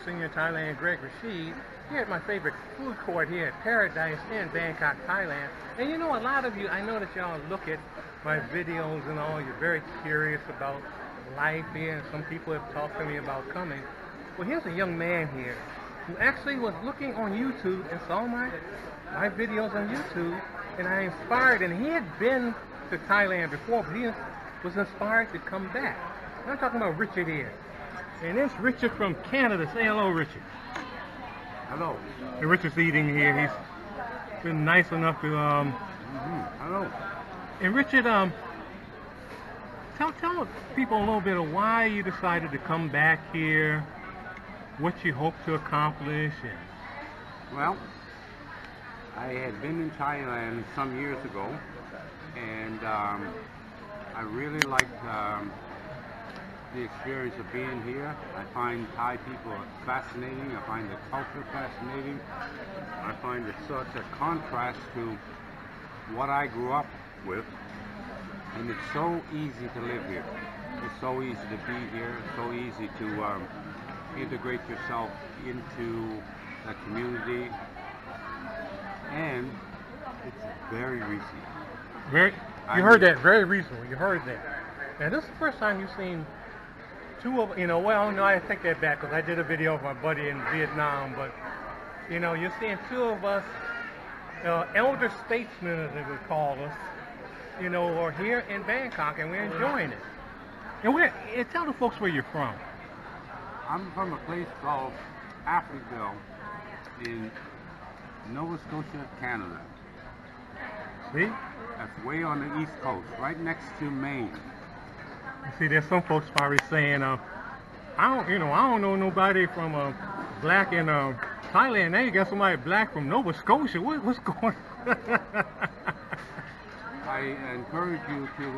Senior Thailand, Greg Rashid, here at my favorite food court here at Paradise in Bangkok, Thailand. And you know, a lot of you, I know that y'all look at my videos and all, you're very curious about life here, and some people have talked to me about coming. Well, here's a young man here who actually was looking on YouTube and saw my videos on YouTube, and I inspired, and he had been to Thailand before, but he was inspired to come back. And I'm talking about Richard here. And it's Richard from Canada. Say hello, Richard. Hello. And Richard's eating here. He's been nice enough to Hello. And Richard, tell people a little bit of why you decided to come back here, what you hope to accomplish. Well, I had been in Thailand some years ago, and I really liked the experience of being here. I find Thai people fascinating. I find the culture fascinating. I find it such a contrast to what I grew up with, and it's so easy to live here. It's so easy to be here. It's so easy to integrate yourself into the community, and it's very recent. You heard that, very reasonable. You heard that. And this is the first time you've seen two of, well, no, I take that back, because I did a video of my buddy in Vietnam, but, you're seeing two of us, elder statesmen, as they would call us, are here in Bangkok, and we're enjoying it. And tell the folks where you're from. I'm from a place called Africville in Nova Scotia, Canada. See? That's way on the east coast, right next to Maine. See, there's some folks probably saying, I don't know nobody from black in Thailand. Now you got somebody black from Nova Scotia. What's going on? I encourage you to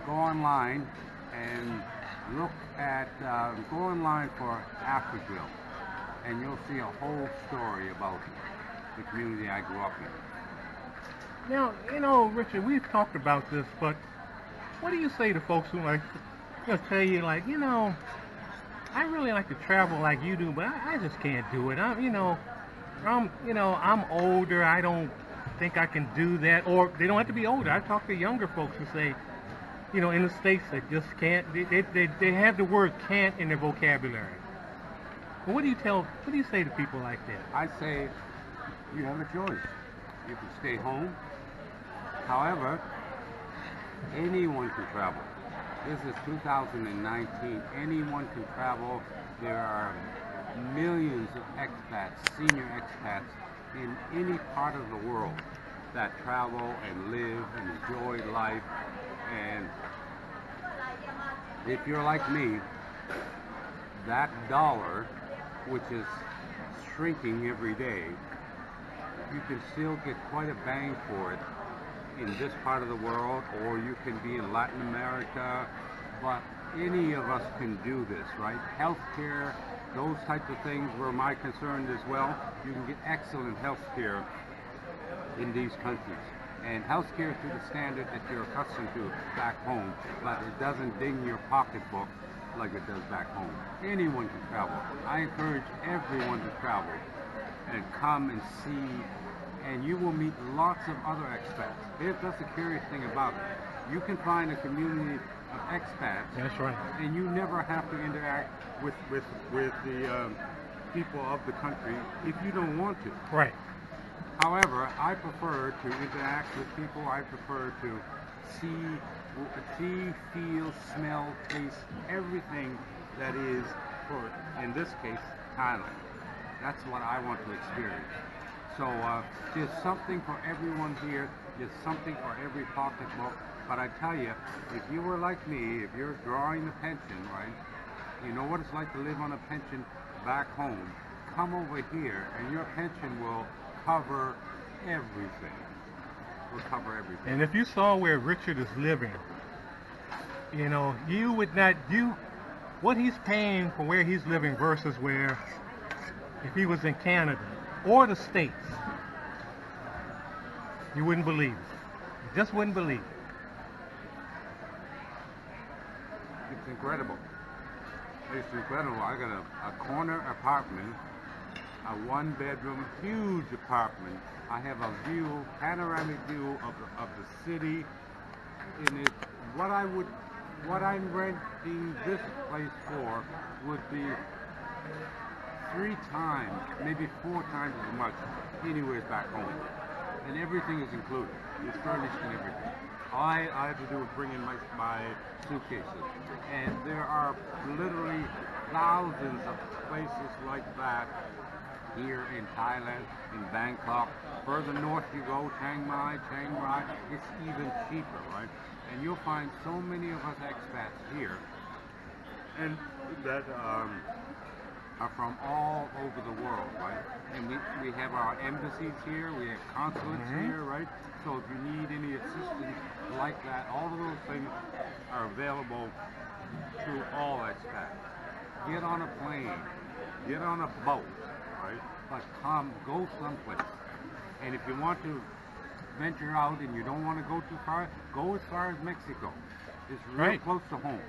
go online and look at, go online for Africville, and you'll see a whole story about the community I grew up in. Now, Richard, we've talked about this, but what do you say to folks who they'll tell you, I really like to travel like you do, but I just can't do it. I'm older. I don't think I can do that. Or they don't have to be older. I talk to younger folks who say, in the States that just can't. They have the word "can't" in their vocabulary. But what do you say to people like that? I say you have a choice. You can stay home. However, anyone can travel. This is 2019. Anyone can travel. There are millions of expats, senior expats, in any part of the world that travel and live and enjoy life. And if you're like me, that dollar, which is shrinking every day, you can still get quite a bang for it in this part of the world, or you can be in Latin America, but any of us can do this, right? Healthcare, those types of things were my concern as well. You can get excellent healthcare in these countries. And healthcare to the standard that you're accustomed to back home, but it doesn't ding your pocketbook like it does back home. Anyone can travel. I encourage everyone to travel and come and see, and you will meet lots of other expats. That's the curious thing about it. You can find a community of expats. That's right. And you never have to interact with the people of the country if you don't want to. Right. However, I prefer to interact with people. I prefer to see, feel, smell, taste, everything that is, for, in this case, Thailand. That's what I want to experience. So there's something for everyone here. There's something for every pocketbook. But I tell you, if you were like me, if you're drawing the pension, right, you know what it's like to live on a pension back home. Come over here, and your pension will cover everything. Will cover everything. And if you saw where Richard is living, you would not do what he's paying for where he's living versus where, if he was in Canada, or the States. You wouldn't believe it. You just wouldn't believe it. It's incredible. It's incredible. I got a corner apartment, a one-bedroom, huge apartment. I have a view, panoramic view of the city. And it, what I'm renting this place for would be 3 times, maybe 4 times as much anywhere back home. And everything is included. It's furnished and everything. All I have to do is bring in my suitcases. And there are literally thousands of places like that here in Thailand, in Bangkok. Further north you go, Chiang Mai, it's even cheaper, right? And you'll find so many of us expats here, and that are from all over the world, right? And we have our embassies here, we have consulates here, right? So if you need any assistance like that, all of those things are available to all expats. Get on a plane, get on a boat, right? But go someplace. And if you want to venture out and you don't want to go too far, go as far as Mexico. It's real close to home.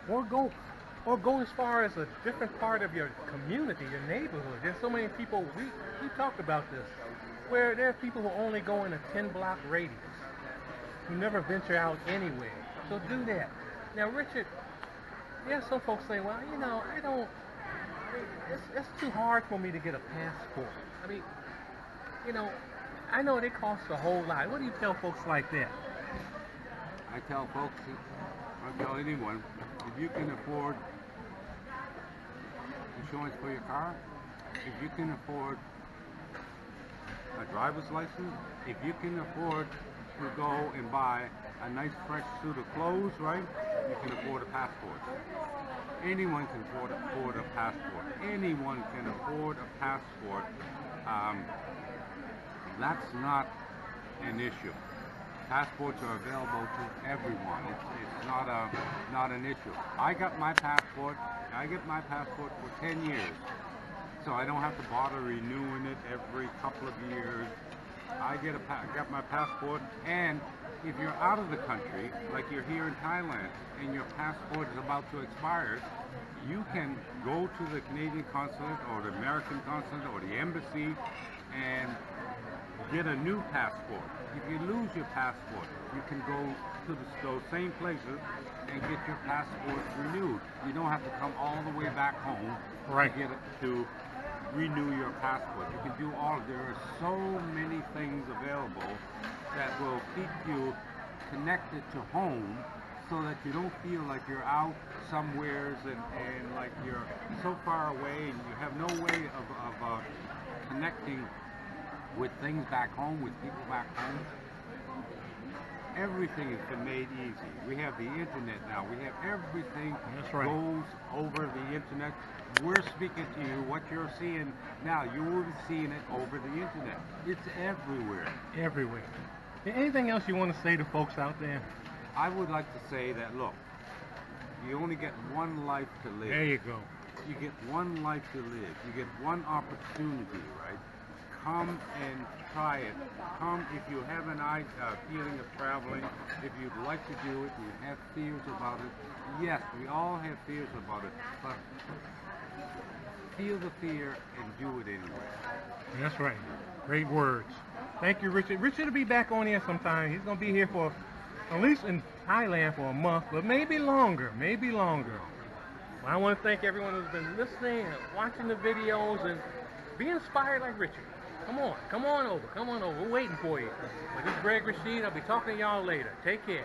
Or go as far as a different part of your community, your neighborhood. There's so many people, we talked about this, where there are people who only go in a 10-block radius, who never venture out anywhere. So do that. Now, Richard, yeah, some folks say, well, you know, it's too hard for me to get a passport. I mean, you know, I know it costs a whole lot. What do you tell folks like that? I tell folks, I tell anyone, if you can afford insurance for your car, if you can afford a driver's license, if you can afford to go and buy a nice fresh suit of clothes, right, you can afford a passport. Anyone can afford a passport. Anyone can afford a passport. That's not an issue. Passports are available to everyone. It's not an issue. I get my passport for 10 years, so I don't have to bother renewing it every couple of years. I get my passport, and if you're out of the country, like you're here in Thailand, and your passport is about to expire, you can go to the Canadian consulate or the American consulate or the embassy and get a new passport. If you lose your passport, you can go to those same places and get your passport renewed. You don't have to come all the way back home to renew your passport. You can do there are so many things available that will keep you connected to home, so that you don't feel like you're out somewheres and like you're so far away and you have no way of connecting with things back home, with people back home. Everything has been made easy. We have the internet now. We have everything goes over the internet. We're speaking to you. What you're seeing now, you will be seeing it over the internet. It's everywhere. Everywhere. Anything else you want to say to folks out there? I would like to say that, look, you only get one life to live. There you go. You get one life to live. You get one opportunity, right? Come and try it. Come if you have an feeling of traveling, if you'd like to do it, you have fears about it. Yes, we all have fears about it, but feel the fear and do it anyway. That's right. Great words. Thank you, Richard. Richard will be back on here sometime. He's going to be here for, at least in Thailand, for a month, but maybe longer, Well, I want to thank everyone who's been listening and watching the videos and be inspired like Richard. Come on over. We're waiting for you. This is Greg Rashid. I'll be talking to y'all later. Take care.